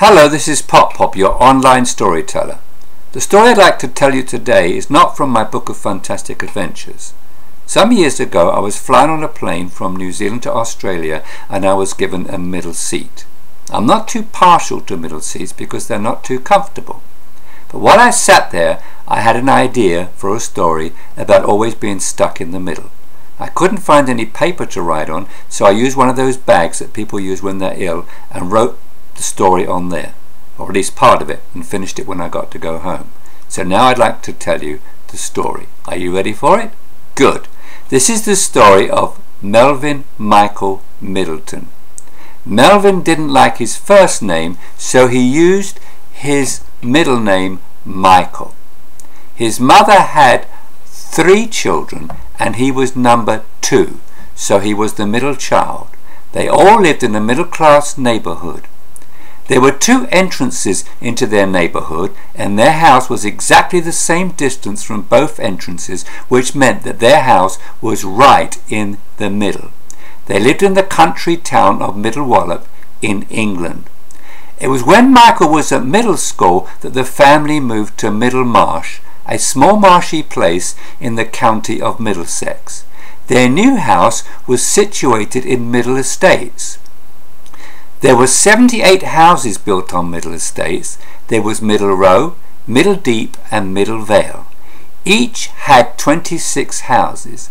Hello, this is Pop, your online storyteller. The story I'd like to tell you today is not from my book of Funtastic adventures. Some years ago I was flying on a plane from New Zealand to Australia and I was given a middle seat. I'm not too partial to middle seats because they're not too comfortable. But while I sat there, I had an idea for a story about always being stuck in the middle. I couldn't find any paper to write on, so I used one of those bags that people use when they're ill and wrote the story on there, or at least part of it, and finished it when I got to go home. So now I'd like to tell you the story. Are you ready for it? Good. This is the story of Melvin Michael Middelton. Melvin didn't like his first name, so he used his middle name Michael. His mother had 3 children and he was number 2, so he was the middle child. They all lived in a middle-class neighborhood. There were 2 entrances into their neighborhood, and their house was exactly the same distance from both entrances, which meant that their house was right in the middle. They lived in the country town of Middelton in England. It was when Michael was at middle school that the family moved to Middlemarsh, a small marshy place in the county of Middlesex. Their new house was situated in Middle Estates. There were 78 houses built on Middle Estates. There was Middle Row, Middle Deep and Middle Vale. Each had 26 houses.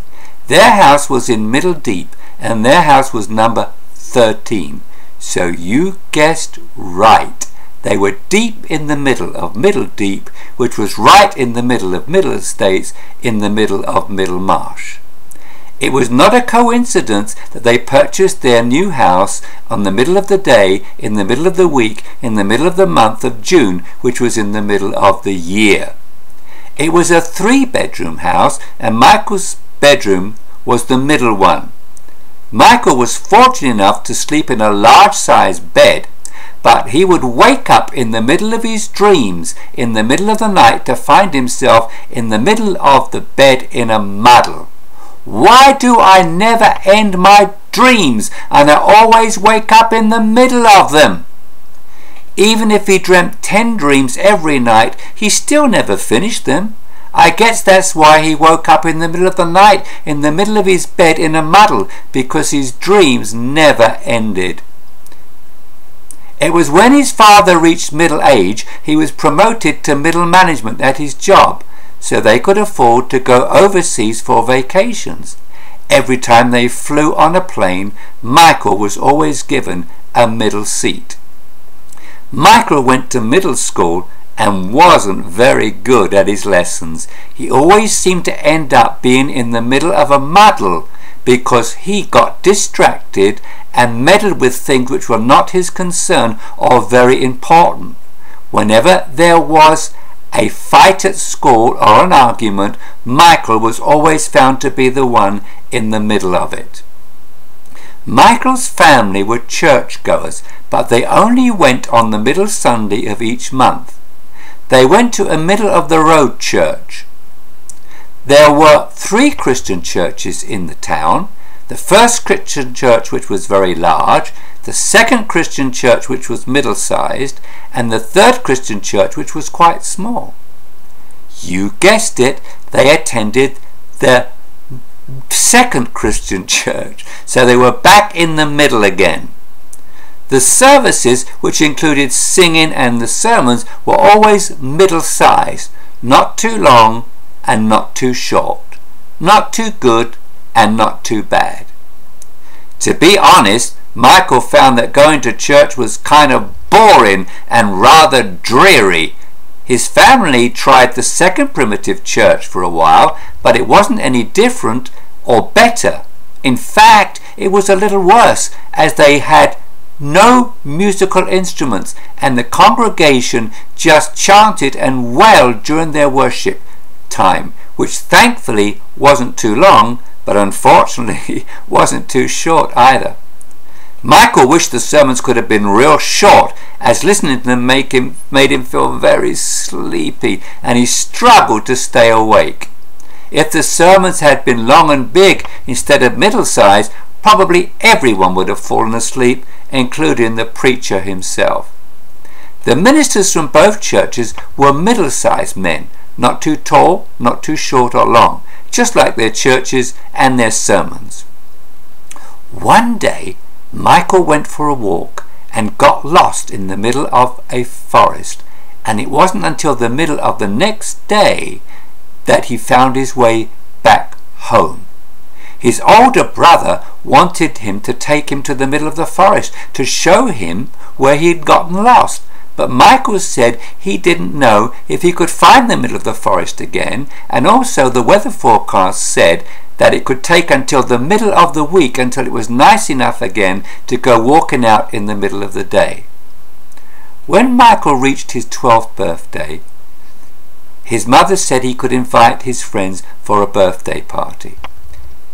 Their house was in Middle Deep and their house was number 13. So you guessed right. They were deep in the middle of Middle Deep, which was right in the middle of Middle Estates, in the middle of Middlemarsh. It was not a coincidence that they purchased their new house on the middle of the day, in the middle of the week, in the middle of the month of June, which was in the middle of the year. It was a 3-bedroom house, and Michael's bedroom was the middle one. Michael was fortunate enough to sleep in a large-sized bed, but he would wake up in the middle of his dreams, in the middle of the night, to find himself in the middle of the bed in a muddle. Why do I never end my dreams and I always wake up in the middle of them? Even if he dreamt 10 dreams every night, he still never finished them. I guess that's why he woke up in the middle of the night, in the middle of his bed in a muddle, because his dreams never ended. It was when his father reached middle age, he was promoted to middle management at his job, so they could afford to go overseas for vacations. Every time they flew on a plane, Michael was always given a middle seat. Michael went to middle school and wasn't very good at his lessons. He always seemed to end up being in the middle of a muddle because he got distracted and meddled with things which were not his concern or very important. Whenever there was a fight at school or an argument, Michael was always found to be the one in the middle of it. Michael's family were churchgoers, but they only went on the middle Sunday of each month. They went to a middle-of-the-road church. There were 3 Christian churches in the town. The first Christian church, which was very large, the second Christian church, which was middle-sized, and the third Christian church, which was quite small. You guessed it, they attended the second Christian church, so they were back in the middle again. The services, which included singing and the sermons, were always middle-sized, not too long and not too short, not too good and not too bad. To be honest, Michael found that going to church was kind of boring and rather dreary. His family tried the second primitive church for a while, but it wasn't any different or better. In fact, it was a little worse, as they had no musical instruments and the congregation just chanted and wailed during their worship time, which thankfully wasn't too long, but unfortunately wasn't too short either. Michael wished the sermons could have been real short, as listening to them made him feel very sleepy, and he struggled to stay awake. If the sermons had been long and big instead of middle-sized, probably everyone would have fallen asleep, including the preacher himself. The ministers from both churches were middle-sized men, not too tall, not too short or long, just like their churches and their sermons. One day, Michael went for a walk and got lost in the middle of a forest, and it wasn't until the middle of the next day that he found his way back home. His older brother wanted him to take him to the middle of the forest to show him where he had gotten lost, but Michael said he didn't know if he could find the middle of the forest again, and also the weather forecast said that it could take until the middle of the week until it was nice enough again to go walking out in the middle of the day. When Michael reached his 12th birthday, his mother said he could invite his friends for a birthday party.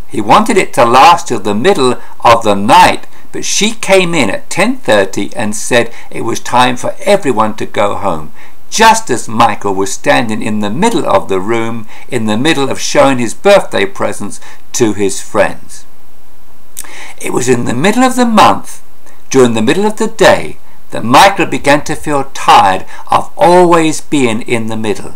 He wanted it to last till the middle of the night, but she came in at 10:30 and said it was time for everyone to go home, just as Michael was standing in the middle of the room, in the middle of showing his birthday presents to his friends. It was in the middle of the month, during the middle of the day, that Michael began to feel tired of always being in the middle.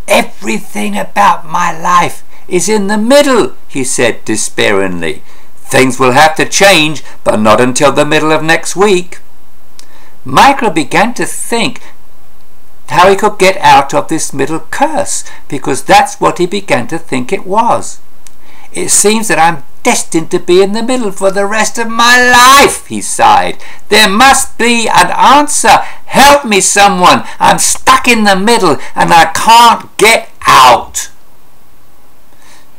"Everything about my life is in the middle," he said despairingly. "Things will have to change, but not until the middle of next week." Michael began to think how he could get out of this middle curse, because that's what he began to think it was. "It seems that I'm destined to be in the middle for the rest of my life," he sighed. "There must be an answer. Help me, someone. I'm stuck in the middle and I can't get out."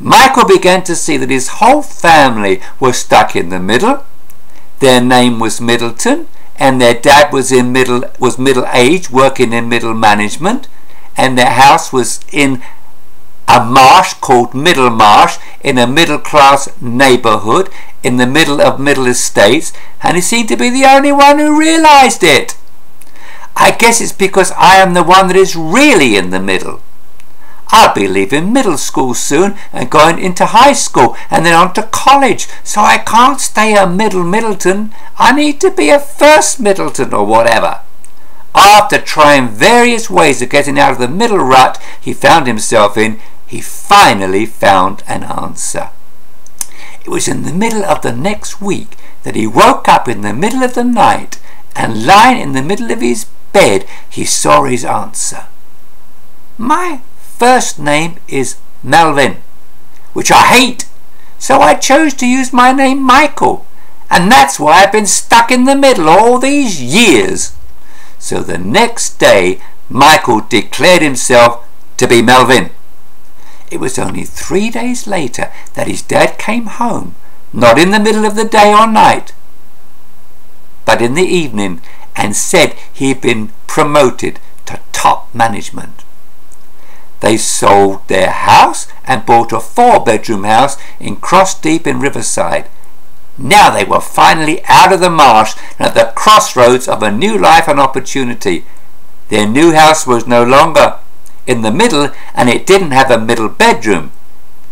Michael began to see that his whole family was stuck in the middle. Their name was Middelton, and their dad was middle-aged, working in middle management, and their house was in a marsh called Middlemarsh, in a middle-class neighbourhood in the middle of Middle Estates, and he seemed to be the only one who realised it. "I guess it's because I am the one that is really in the middle. I'll be leaving middle school soon and going into high school and then on to college, so I can't stay a middle Middelton. I need to be a first Middelton or whatever." After trying various ways of getting out of the middle rut he found himself in, he finally found an answer. It was in the middle of the next week that he woke up in the middle of the night, and lying in the middle of his bed he saw his answer. "My first name is Melvin, which I hate, so I chose to use my name Michael, and that's why I've been stuck in the middle all these years." So the next day Michael declared himself to be Melvin. It was only 3 days later that his dad came home, not in the middle of the day or night, but in the evening, and said he had been promoted to top management. They sold their house and bought a 4-bedroom house in Cross Deep in Riverside. Now they were finally out of the marsh and at the crossroads of a new life and opportunity. Their new house was no longer in the middle, and it didn't have a middle bedroom.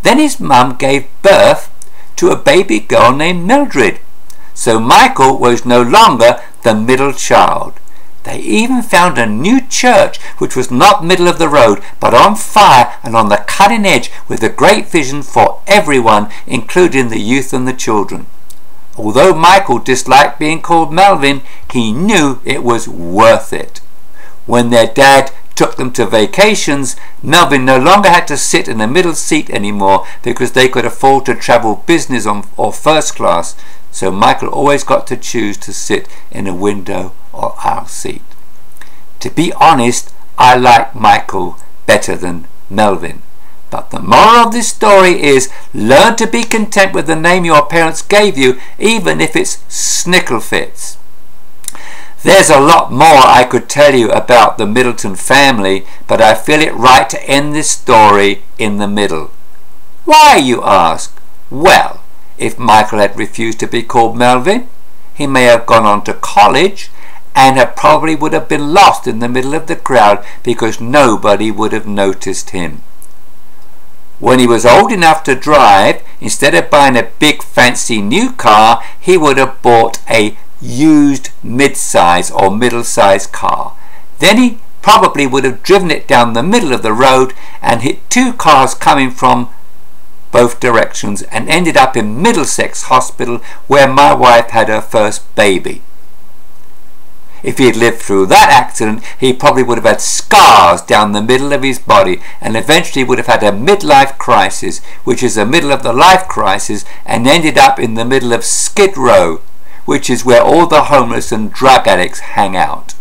Then his mum gave birth to a baby girl named Mildred, so Michael was no longer the middle child. They even found a new church which was not middle of the road, but on fire and on the cutting edge, with a great vision for everyone, including the youth and the children. Although Michael disliked being called Melvin, he knew it was worth it. When their dad took them to vacations, Melvin no longer had to sit in a middle seat anymore because they could afford to travel business or first class, so Michael always got to choose to sit in a window or aisle seat. To be honest, I like Michael better than Melvin. But the moral of this story is, learn to be content with the name your parents gave you, even if it's Snicklefitz. There's a lot more I could tell you about the Middelton family, but I feel it right to end this story in the middle. Why, you ask? Well, if Michael had refused to be called Melvin, he may have gone on to college and probably would have been lost in the middle of the crowd because nobody would have noticed him. When he was old enough to drive, instead of buying a big fancy new car, he would have bought a used mid-size or middle-sized car, Then he probably would have driven it down the middle of the road and hit 2 cars coming from both directions and ended up in Middlesex Hospital, where my wife had her first baby. If he had lived through that accident, he probably would have had scars down the middle of his body and eventually would have had a midlife crisis, which is the middle of the life crisis, and ended up in the middle of Skid Row, which is where all the homeless and drug addicts hang out.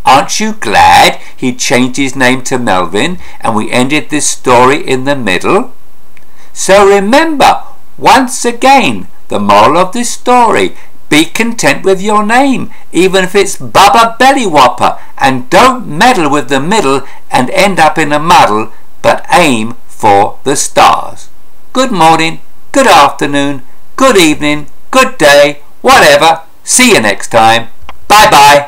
Aren't you glad he changed his name to Melvin and we ended this story in the middle? So remember, once again, the moral of this story: be content with your name, even if it's Bubba Bellywhopper, and don't meddle with the middle and end up in a muddle, but aim for the stars. Good morning, good afternoon, good evening, good day, whatever. See you next time. Bye bye.